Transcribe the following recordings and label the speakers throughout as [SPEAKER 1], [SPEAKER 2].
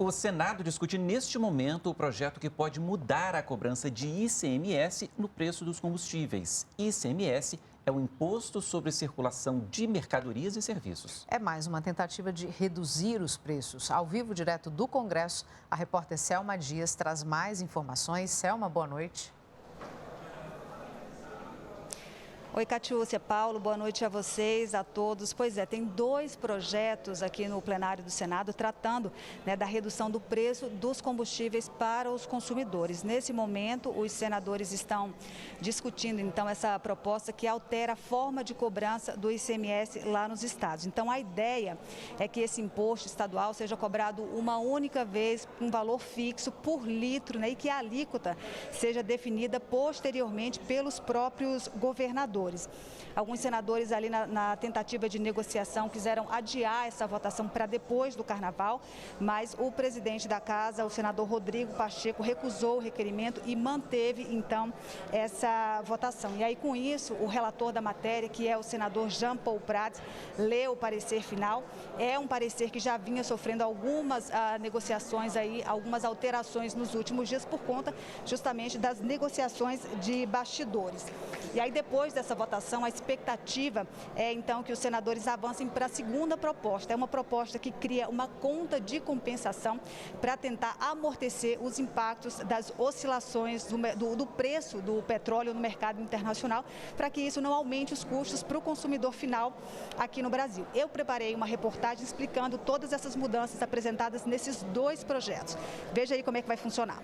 [SPEAKER 1] O Senado discute neste momento o projeto que pode mudar a cobrança de ICMS no preço dos combustíveis. ICMS é o Imposto sobre Circulação de Mercadorias e Serviços.
[SPEAKER 2] É mais uma tentativa de reduzir os preços. Ao vivo, direto do Congresso, a repórter Selma Dias traz mais informações. Selma, boa noite.
[SPEAKER 3] Oi, Catiúcia, Paulo, boa noite a vocês, a todos. Pois é, tem dois projetos aqui no plenário do Senado tratando da redução do preço dos combustíveis para os consumidores. Nesse momento, os senadores estão discutindo, então, essa proposta que altera a forma de cobrança do ICMS lá nos estados. Então, a ideia é que esse imposto estadual seja cobrado uma única vez, com um valor fixo por litro, e que a alíquota seja definida posteriormente pelos próprios governadores. Alguns senadores ali na tentativa de negociação quiseram adiar essa votação para depois do Carnaval, mas o presidente da casa, o senador Rodrigo Pacheco, recusou o requerimento e manteve, então, essa votação. E aí, com isso, o relator da matéria, que é o senador Jean Paul Prats, leu o parecer final. É um parecer que já vinha sofrendo algumas negociações aí, algumas alterações nos últimos dias por conta justamente das negociações de bastidores. E aí, depois dessa votação, a expectativa é, então, que os senadores avancem para a segunda proposta. É uma proposta que cria uma conta de compensação para tentar amortecer os impactos das oscilações do preço do petróleo no mercado internacional, para que isso não aumente os custos para o consumidor final aqui no Brasil. Eu preparei uma reportagem explicando todas essas mudanças apresentadas nesses dois projetos. Veja aí como é que vai funcionar.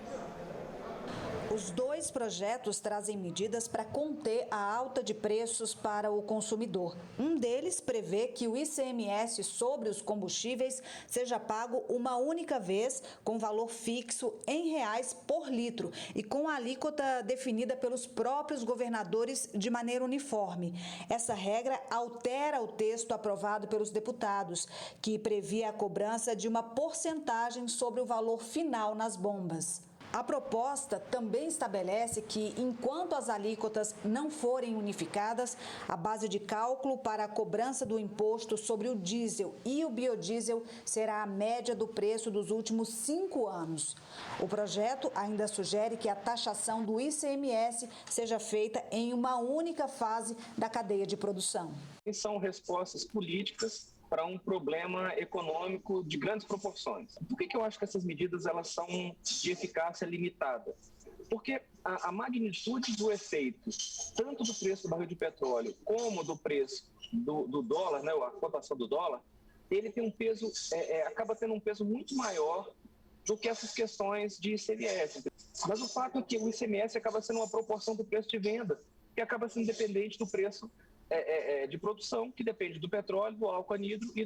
[SPEAKER 3] Os dois projetos trazem medidas para conter a alta de preços para o consumidor. Um deles prevê que o ICMS sobre os combustíveis seja pago uma única vez, com valor fixo em reais por litro e com a alíquota definida pelos próprios governadores de maneira uniforme. Essa regra altera o texto aprovado pelos deputados, que previa a cobrança de uma porcentagem sobre o valor final nas bombas. A proposta também estabelece que, enquanto as alíquotas não forem unificadas, a base de cálculo para a cobrança do imposto sobre o diesel e o biodiesel será a média do preço dos últimos 5 anos. O projeto ainda sugere que a taxação do ICMS seja feita em uma única fase da cadeia de produção.
[SPEAKER 4] São respostas políticas para um problema econômico de grandes proporções. Por que eu acho que essas medidas elas são de eficácia limitada? Porque a magnitude do efeito, tanto do preço do barril de petróleo, como do preço do dólar, a cotação do dólar, ele tem um peso, acaba tendo um peso muito maior do que essas questões de ICMS. Mas o fato é que o ICMS acaba sendo uma proporção do preço de venda, que acaba sendo dependente do preço de produção, que depende do petróleo, do álcool anidro e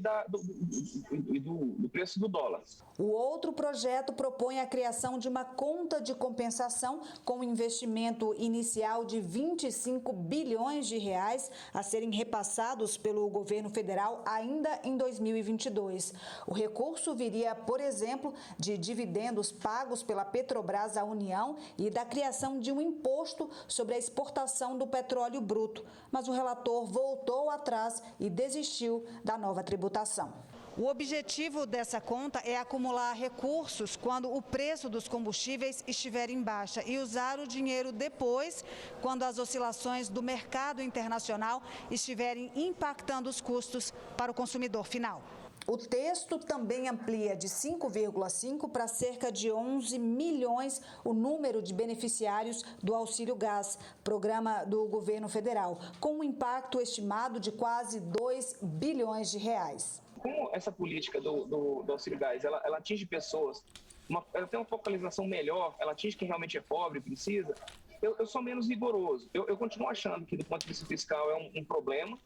[SPEAKER 4] do preço do dólar.
[SPEAKER 3] O outro projeto propõe a criação de uma conta de compensação com investimento inicial de 25 bilhões de reais a serem repassados pelo governo federal ainda em 2022. O recurso viria, por exemplo, de dividendos pagos pela Petrobras à União e da criação de um imposto sobre a exportação do petróleo bruto. Mas o relator voltou atrás e desistiu da nova tributação. O objetivo dessa conta é acumular recursos quando o preço dos combustíveis estiver em baixa e usar o dinheiro depois, quando as oscilações do mercado internacional estiverem impactando os custos para o consumidor final. O texto também amplia de 5,5 para cerca de 11 milhões o número de beneficiários do Auxílio Gás, programa do governo federal, com um impacto estimado de quase 2 bilhões de reais.
[SPEAKER 4] Como essa política do Auxílio Gás, ela atinge pessoas, ela tem uma focalização melhor, ela atinge quem realmente é pobre e precisa, eu sou menos rigoroso. Eu continuo achando que, do ponto de vista fiscal, é um problema.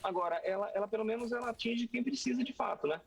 [SPEAKER 4] Agora, ela pelo menos ela atinge quem precisa de fato, né?